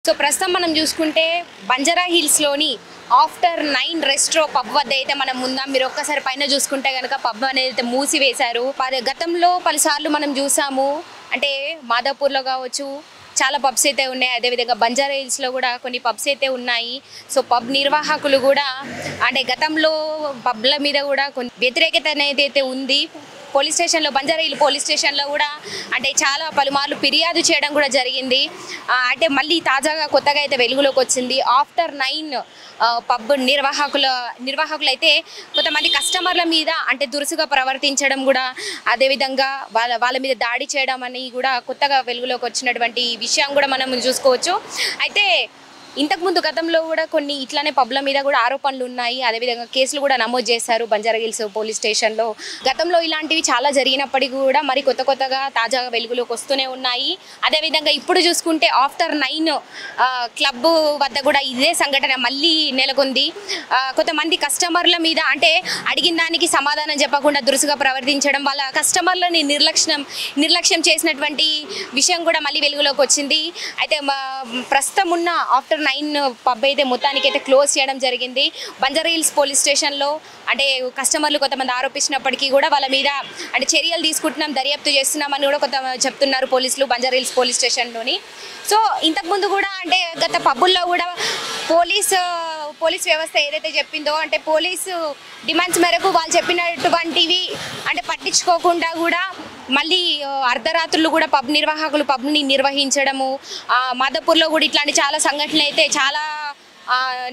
So ప్రస్తుతం మనం చూసుకుంటే బంజారా హిల్స్ లోని ఆఫ్టర్ 9 రెస్ట్రో పబ్ వద్ద అయితే మనం ఉందాం. మీరు ఒక్కసారి పైన చూసుకుంటే కనుక పబ్ అనేది మూసివేశారు. గతంలో పలుసార్లు మనం చూసాము, అంటే మాదాపూర్లో కావచ్చు చాలా పబ్స్ అయితే ఉన్నాయి, అదేవిధంగా బంజారా హిల్స్లో కూడా కొన్ని పబ్స్ అయితే ఉన్నాయి. సో పబ్ నిర్వాహకులు కూడా అంటే గతంలో పబ్ల మీద కూడా కొన్ని వ్యతిరేకత అనేది అయితే ఉంది. పోలీస్ స్టేషన్లో, బంజారా హిల్ పోలీస్ స్టేషన్లో కూడా అంటే చాలా పలుమార్లు ఫిర్యాదు చేయడం కూడా జరిగింది. అంటే మళ్ళీ తాజాగా కొత్తగా అయితే వెలుగులోకి వచ్చింది. ఆఫ్టర్ 9 పబ్ నిర్వాహకులు అయితే కొంతమంది కస్టమర్ల మీద అంటే దురుసుగా ప్రవర్తించడం కూడా, అదేవిధంగా వాళ్ళ మీద దాడి చేయడం అని కూడా కొత్తగా వెలుగులోకి వచ్చినటువంటి విషయం కూడా మనం చూసుకోవచ్చు. అయితే ఇంతకుముందు గతంలో కూడా కొన్ని ఇట్లానే పబ్ల మీద కూడా ఆరోపణలు ఉన్నాయి, అదేవిధంగా కేసులు కూడా నమోదు చేశారు బంజారా హిల్స్ పోలీస్ స్టేషన్లో. గతంలో ఇలాంటివి చాలా జరిగినప్పటికీ కూడా మరి కొత్తగా తాజాగా వెలుగులోకి వస్తూనే ఉన్నాయి. అదేవిధంగా ఇప్పుడు చూసుకుంటే ఆఫ్టర్ 9 క్లబ్ వద్ద కూడా ఇదే సంఘటన మళ్ళీ నెలకొంది. కొంతమంది కస్టమర్ల మీద అంటే అడిగిన దానికి సమాధానం చెప్పకుండా దురుసుగా ప్రవర్తించడం, వాళ్ళ కస్టమర్లని నిర్లక్ష్యం చేసినటువంటి విషయం కూడా మళ్ళీ వెలుగులోకి వచ్చింది. అయితే ప్రస్తుతం ఉన్న ఆఫ్టర్ 9 పబ్ అయితే మొత్తానికి అయితే క్లోజ్ చేయడం జరిగింది. బంజారా హిల్స్ పోలీస్ స్టేషన్లో అంటే కస్టమర్లు కొంతమంది ఆరోపించినప్పటికీ కూడా వాళ్ళ మీద అంటే చర్యలు తీసుకుంటున్నాం, దర్యాప్తు చేస్తున్నామని కూడా కొంత చెప్తున్నారు పోలీసులు బంజారా హిల్స్ పోలీస్ స్టేషన్లోని. సో ఇంతకుముందు కూడా అంటే గత పబ్బుల్లో కూడా పోలీస్ వ్యవస్థ ఏదైతే చెప్పిందో అంటే పోలీసు డిమాండ్స్ మేరకు వాళ్ళు చెప్పినటువంటివి అంటే పట్టించుకోకుండా కూడా మళ్ళీ అర్ధరాత్రులు కూడా పబ్ నిర్వాహకులు పబ్ని నిర్వహించడము, మాదాపూర్లో కూడా ఇట్లాంటి చాలా సంఘటనలు అయితే చాలా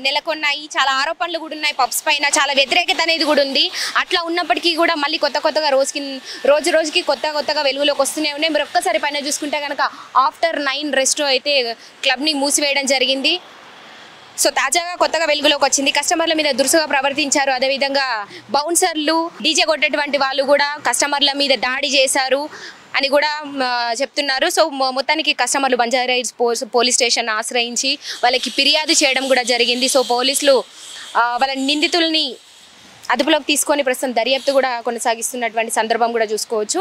నెలకొన్నాయి. చాలా ఆరోపణలు కూడా ఉన్నాయి పబ్స్ పైన, చాలా వ్యతిరేకత అనేది కూడా ఉంది. అట్లా ఉన్నప్పటికీ కూడా మళ్ళీ కొత్తగా రోజుకి కొత్తగా వెలుగులోకి వస్తూనే ఉన్నాయి. మీరు ఒక్కసారి పైన చూసుకుంటే కనుక ఆఫ్టర్ 9 రెస్ట్రో అయితే క్లబ్ని మూసివేయడం జరిగింది. సో తాజాగా కొత్తగా వెలుగులోకి వచ్చింది. కస్టమర్ల మీద దురుసుగా ప్రవర్తించారు, అదేవిధంగా బౌన్సర్లు, డీజే కొట్టేటువంటి వాళ్ళు కూడా కస్టమర్ల మీద దాడి చేశారు అని కూడా చెప్తున్నారు. సో మొత్తానికి కస్టమర్లు బంజారా హిల్స్ పోలీస్ స్టేషన్ ఆశ్రయించి వాళ్ళకి ఫిర్యాదు చేయడం కూడా జరిగింది. సో పోలీసులు వాళ్ళ నిందితుల్ని అదుపులోకి తీసుకొని ప్రస్తుతం దర్యాప్తు కూడా కొనసాగిస్తున్నటువంటి సందర్భం కూడా చూసుకోవచ్చు.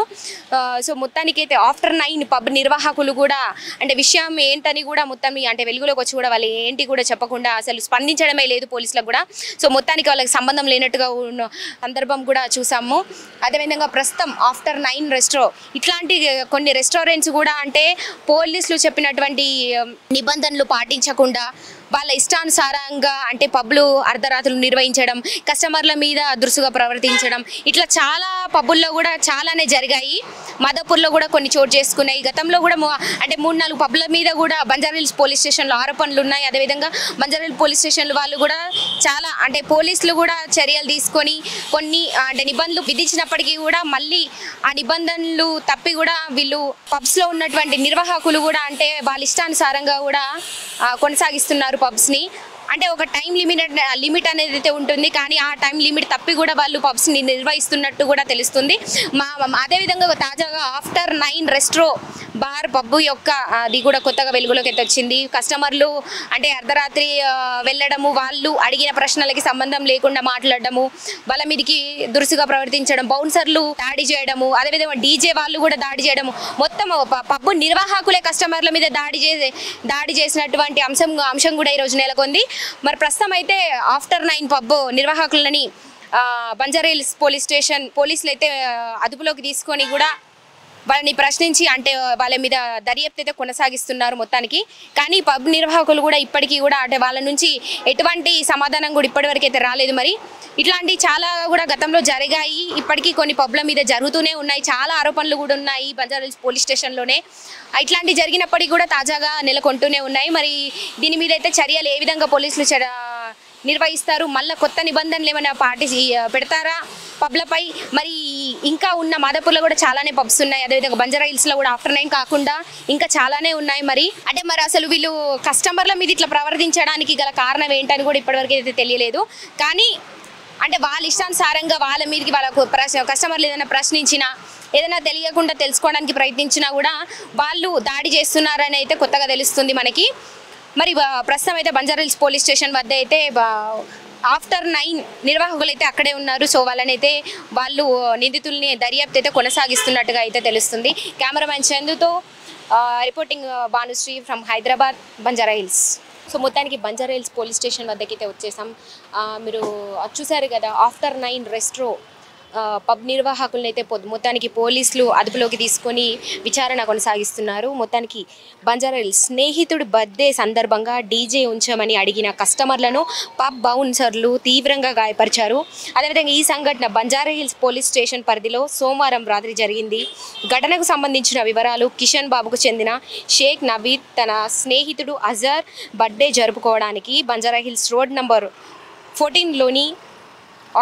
సో మొత్తానికి అయితే ఆఫ్టర్ 9 పబ్ నిర్వాహకులు కూడా అంటే విషయం ఏంటని కూడా మొత్తం అంటే వెలుగులోకి వచ్చి కూడా వాళ్ళు ఏంటి కూడా చెప్పకుండా అసలు స్పందించడమే లేదు పోలీసులకు కూడా. సో మొత్తానికి వాళ్ళకి సంబంధం లేనట్టుగా ఉన్న సందర్భం కూడా చూసాము. అదేవిధంగా ప్రస్తుతం ఆఫ్టర్ 9 రెస్ట్రో ఇట్లాంటి కొన్ని రెస్టారెంట్స్ కూడా అంటే పోలీసులు చెప్పినటువంటి నిబంధనలు పాటించకుండా వాళ్ళ ఇష్టానుసారంగా అంటే పబ్లు అర్ధరాత్రులు నిర్వహించడం, కస్టమర్ల మీద దురుసుగా ప్రవర్తించడం, ఇట్లా చాలా పబ్బుల్లో కూడా చాలానే జరిగాయి. మాదాపూర్లో కూడా కొన్ని చోటు చేసుకున్నాయి. గతంలో కూడా అంటే 3-4 పబ్ల మీద కూడా బంజారా హిల్స్ పోలీస్ స్టేషన్లో ఆరోపణలు ఉన్నాయి. అదేవిధంగా బంజారా హిల్స్ పోలీస్ స్టేషన్లు వాళ్ళు కూడా చాలా అంటే పోలీసులు కూడా చర్యలు తీసుకొని కొన్ని అంటే నిబంధనలు విధించినప్పటికీ కూడా మళ్ళీ ఆ నిబంధనలు తప్పి కూడా వీళ్ళు పబ్స్లో ఉన్నటువంటి నిర్వాహకులు కూడా అంటే వాళ్ళ ఇష్టానుసారంగా కూడా కొనసాగిస్తున్నారు పబ్స్ని. అంటే ఒక టైం లిమిట్ అనేది అయితే ఉంటుంది, కానీ ఆ టైం లిమిట్ తప్పి కూడా వాళ్ళు పబ్స్ని నిర్వహిస్తున్నట్టు కూడా తెలుస్తుంది. అదేవిధంగా తాజాగా ఆఫ్టర్ 9 రెస్ట్రో బార్ పబ్బు యొక్క అది కూడా కొత్తగా వెలుగులోకి అయితే వచ్చింది. కస్టమర్లు అంటే అర్ధరాత్రి వెళ్ళడము, వాళ్ళు అడిగిన ప్రశ్నలకి సంబంధం లేకుండా మాట్లాడడము, వాళ్ళ మీదకి దురుసుగా ప్రవర్తించడం, బౌన్సర్లు దాడి చేయడము, అదేవిధంగా డీజే వాళ్ళు కూడా దాడి చేయడము, మొత్తం పబ్బు నిర్వాహకులే కస్టమర్ల మీద దాడి చేసినటువంటి అంశం కూడా ఈరోజు నెలకొంది. మరి ప్రస్తుతం అయితే ఆఫ్టర్ 9 పబ్ నిర్వాహకులని బంజారా హిల్స్ పోలీసులు అయితే అదుపులోకి తీసుకొని కూడా వాళ్ళని ప్రశ్నించి అంటే వాళ్ళ మీద దర్యాప్తు అయితే కొనసాగిస్తున్నారు మొత్తానికి. కానీ పబ్ నిర్వాహకులు కూడా ఇప్పటికీ కూడా అంటే వాళ్ళ నుంచి ఎటువంటి సమాధానం కూడా ఇప్పటివరకు అయితే రాలేదు. మరి ఇట్లాంటి చాలా కూడా గతంలో జరిగాయి, ఇప్పటికీ కొన్ని పబ్ల మీద జరుగుతూనే ఉన్నాయి, చాలా ఆరోపణలు కూడా ఉన్నాయి బంజారా హిల్స్ పోలీస్ స్టేషన్లోనే. ఇట్లాంటి జరిగినప్పటికీ కూడా తాజాగా నెలకొంటూనే ఉన్నాయి. మరి దీని మీద అయితే చర్యలు ఏ విధంగా పోలీసులు నిర్వహిస్తారు, మళ్ళీ కొత్త నిబంధనలు ఏమైనా పెడతారా పబ్లపై? మరి ఇంకా ఉన్న మాదాపూర్లో కూడా చాలానే పబ్స్ ఉన్నాయి, అదేవిధంగా బంజారా హిల్స్లో కూడా ఆఫ్టర్ 9 కాకుండా ఇంకా చాలానే ఉన్నాయి. మరి అసలు వీళ్ళు కస్టమర్ల మీద ఇట్లా ప్రవర్తించడానికి గల కారణం ఏంటని కూడా ఇప్పటివరకు అయితే తెలియలేదు. కానీ అంటే వాళ్ళ ఇష్టానుసారంగా వాళ్ళ మీదకి వాళ్ళకు కస్టమర్లు ఏదైనా ప్రశ్నించినా, ఏదైనా తెలియకుండా తెలుసుకోవడానికి ప్రయత్నించినా కూడా వాళ్ళు దాడి చేస్తున్నారని అయితే కొత్తగా తెలుస్తుంది మనకి. మరి ప్రస్తుతం అయితే బంజారా హిల్స్ పోలీస్ స్టేషన్ వద్ద అయితే ఆఫ్టర్ 9 నిర్వాహకులు అయితే అక్కడే ఉన్నారు. సో వాళ్ళనైతే వాళ్ళు నిందితుల్ని దర్యాప్తు అయితే కొనసాగిస్తున్నట్టుగా అయితే తెలుస్తుంది. కెమెరామెన్ చందుతో reporting Bhanushree from Hyderabad Banjara Hills. So మొత్తానికి బంజారా హిల్స్ పోలీస్ స్టేషన్ వద్దకైతే వచ్చేసాం. మీరు చూసారు కదా, ఆఫ్టర్ 9 రెస్ట్రో పబ్ నిర్వాహకులను అయితే మొత్తానికి పోలీసులు అదుపులోకి తీసుకొని విచారణ కొనసాగిస్తున్నారు. మొత్తానికి బంజారా హిల్స్ స్నేహితుడి బర్త్డే సందర్భంగా డీజే ఉంచమని అడిగిన కస్టమర్లను పబ్ బౌన్సర్లు తీవ్రంగా గాయపరిచారు. అదేవిధంగా ఈ సంఘటన బంజారా హిల్స్ పోలీస్ స్టేషన్ పరిధిలో సోమవారం రాత్రి జరిగింది. ఘటనకు సంబంధించిన వివరాలు: కిషన్ బాబుకు చెందిన షేక్ నవీద్ తన స్నేహితుడు అజర్ బర్త్డే జరుపుకోవడానికి బంజారా హిల్స్ రోడ్ నంబర్ 14లోని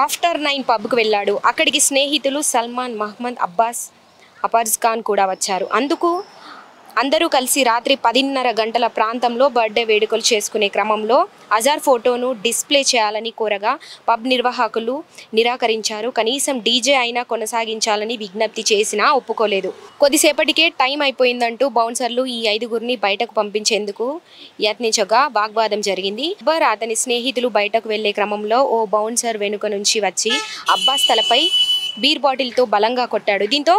ఆఫ్టర్ 9 పబ్కు వెళ్ళాడు. అక్కడికి స్నేహితులు సల్మాన్, మహమ్మద్ అబ్బాస్ ఖాన్ కూడా వచ్చారు. అందరూ కలిసి రాత్రి 10:30 గంటల ప్రాంతంలో బర్త్డే వేడుకలు చేసుకునే క్రమంలో అజార్ ఫోటోను డిస్ప్లే చేయాలని కోరగా పబ్ నిర్వాహకులు నిరాకరించారు. కనీసం డీజే అయినా కొనసాగించాలని విజ్ఞప్తి చేసినా ఒప్పుకోలేదు. కొద్దిసేపటికే టైం అయిపోయిందంటూ బౌన్సర్లు ఈ 5గురిని బయటకు పంపించేందుకు యత్నించగా వాగ్వాదం జరిగింది. అక్బర్ అతని స్నేహితులు బయటకు వెళ్లే క్రమంలో ఓ బౌన్సర్ వెనుక నుంచి వచ్చి అబ్బాస్ తలపై బీర్ బాటిల్తో బలంగా కొట్టాడు. దీంతో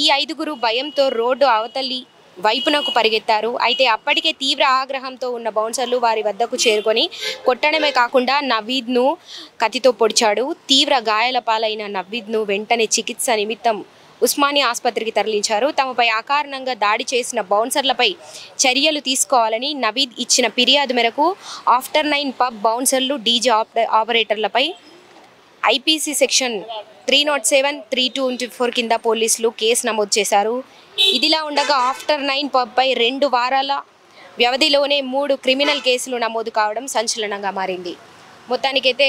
ఈ 5గురు భయంతో రోడ్డు అవతలి వైపునకు పరిగెత్తారు. అయితే అప్పటికే తీవ్ర ఆగ్రహంతో ఉన్న బౌన్సర్లు వారి వద్దకు చేరుకొని కొట్టడమే కాకుండా నవీద్ను కత్తితో పొడిచాడు. తీవ్ర గాయాల పాలైన నవీద్ను వెంటనే చికిత్స నిమిత్తం ఉస్మానియా ఆసుపత్రికి తరలించారు. తమపై అకారణంగా దాడి చేసిన బౌన్సర్లపై చర్యలు తీసుకోవాలని నవీద్ ఇచ్చిన ఫిర్యాదు మేరకు ఆఫ్టర్ 9 పబ్ బౌన్సర్లు, డీజే ఆపరేటర్లపై ఐపీసీ సెక్షన్ 307, 324 కింద పోలీసులు కేసు నమోదు చేశారు. ఇదిలా ఉండగా ఆఫ్టర్ 9 పబ్పై 2 వారాల వ్యవధిలోనే 3 క్రిమినల్ కేసులు నమోదు కావడం సంచలనంగా మారింది. మొత్తానికైతే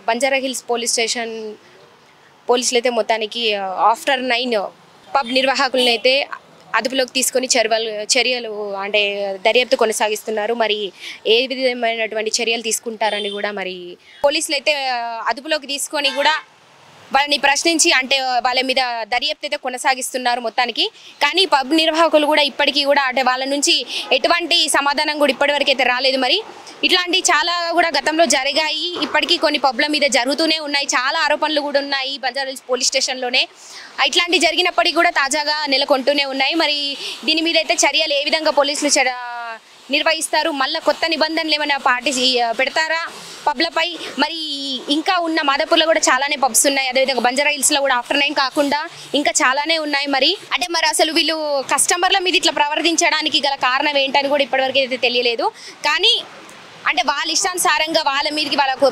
బంజారా హిల్స్ పోలీస్ స్టేషన్ పోలీసులు అయితే మొత్తానికి ఆఫ్టర్ 9 పబ్ నిర్వాహకులను అయితే అదుపులోకి తీసుకొని చర్యలు అంటే దర్యాప్తు కొనసాగిస్తున్నారు. మరి ఏ విధమైనటువంటి చర్యలు తీసుకుంటారని కూడా మరి పోలీసులు అయితే అదుపులోకి తీసుకొని కూడా వాళ్ళని ప్రశ్నించి అంటే వాళ్ళ మీద దర్యాప్తు అయితే కొనసాగిస్తున్నారు మొత్తానికి. కానీ పబ్ నిర్వాహకులు కూడా ఇప్పటికీ కూడా అంటే వాళ్ళ నుంచి ఎటువంటి సమాధానం కూడా ఇప్పటివరకు అయితే రాలేదు. మరి ఇట్లాంటి చాలా కూడా గతంలో జరిగాయి. ఇప్పటికీ కొన్ని పబ్ల మీద జరుగుతూనే ఉన్నాయి. చాలా ఆరోపణలు కూడా ఉన్నాయి బంజారా హిల్స్ పోలీస్ స్టేషన్లోనే. ఇట్లాంటి జరిగినప్పటికీ కూడా తాజాగా నెలకొంటూనే ఉన్నాయి. మరి దీని మీద అయితే చర్యలు ఏ విధంగా పోలీసులు నిర్వహిస్తారు, మళ్ళీ కొత్త నిబంధనలు ఏమైనా పెడతారా పబ్లపై? మరి ఇంకా ఉన్న మాదాపూర్లో కూడా చాలానే పబ్స్ ఉన్నాయి. అదేవిధంగా బంజారా హిల్స్లో కూడా ఆఫ్టర్ 9 కాకుండా ఇంకా చాలానే ఉన్నాయి. మరి అసలు వీళ్ళు కస్టమర్ల మీద ఇట్లా ప్రవర్తించడానికి గల కారణం ఏంటని కూడా ఇప్పటివరకు అయితే తెలియలేదు. కానీ వాళ్ళ ఇష్టానుసారంగా వాళ్ళ మీదకి వాళ్ళకు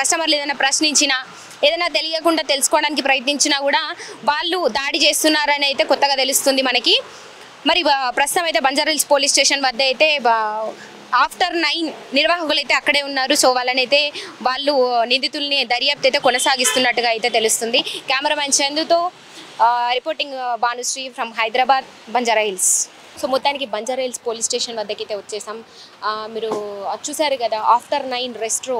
కస్టమర్లు ఏదైనా ప్రశ్నించినా, ఏదైనా తెలియకుండా తెలుసుకోవడానికి ప్రయత్నించినా కూడా వాళ్ళు దాడి చేస్తున్నారని అయితే కొత్తగా తెలుస్తుంది మనకి. మరి ప్రస్తుతం అయితే బంజారా హిల్స్ పోలీస్ స్టేషన్ వద్ద అయితే ఆఫ్టర్ 9 నిర్వాహకులు అయితే అక్కడే ఉన్నారు. సో వాళ్ళు నిందితుల్ని దర్యాప్తు అయితే కొనసాగిస్తున్నట్టుగా అయితే తెలుస్తుంది. కెమెరామెన్ చందుతో reporting Bhanushree from Hyderabad Banjara Hills. So మొత్తానికి బంజారా హిల్స్ పోలీస్ స్టేషన్ వద్దకైతే వచ్చేసాం. మీరు చూసారు కదా, ఆఫ్టర్ 9 రెస్ట్రో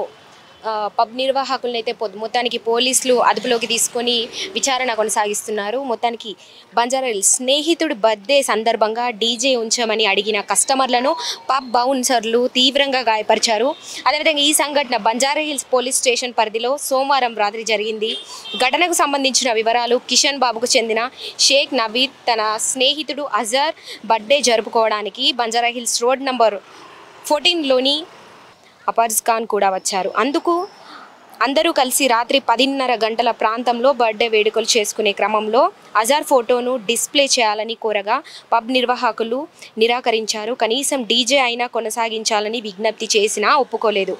పబ్ నిర్వాహకులను అయితే మొత్తానికి పోలీసులు అదుపులోకి తీసుకొని విచారణ కొనసాగిస్తున్నారు. మొత్తానికి బంజారా హిల్స్ స్నేహితుడి బర్త్డే సందర్భంగా డీజే ఉంచమని అడిగిన కస్టమర్లను పబ్ బౌన్సర్లు తీవ్రంగా గాయపరిచారు. అదేవిధంగా ఈ సంఘటన బంజారా హిల్స్ పోలీస్ స్టేషన్ పరిధిలో సోమవారం రాత్రి జరిగింది. ఘటనకు సంబంధించిన వివరాలు: కిషన్ బాబుకు చెందిన షేక్ నవీద్ తన స్నేహితుడు అజర్ బర్త్డే జరుపుకోవడానికి బంజారా హిల్స్ రోడ్ నంబర్ 14లోని అబ్బాస్ ఖాన్ కూడా వచ్చారు. అందరూ కలిసి రాత్రి 10:30 గంటల ప్రాంతంలో బర్త్డే వేడుకలు చేసుకునే క్రమంలో అజార్ ఫోటోను డిస్ప్లే చేయాలని కోరగా పబ్ నిర్వాహకులు నిరాకరించారు. కనీసం డీజే అయినా కొనసాగించాలని విజ్ఞప్తి చేసినా ఒప్పుకోలేదు.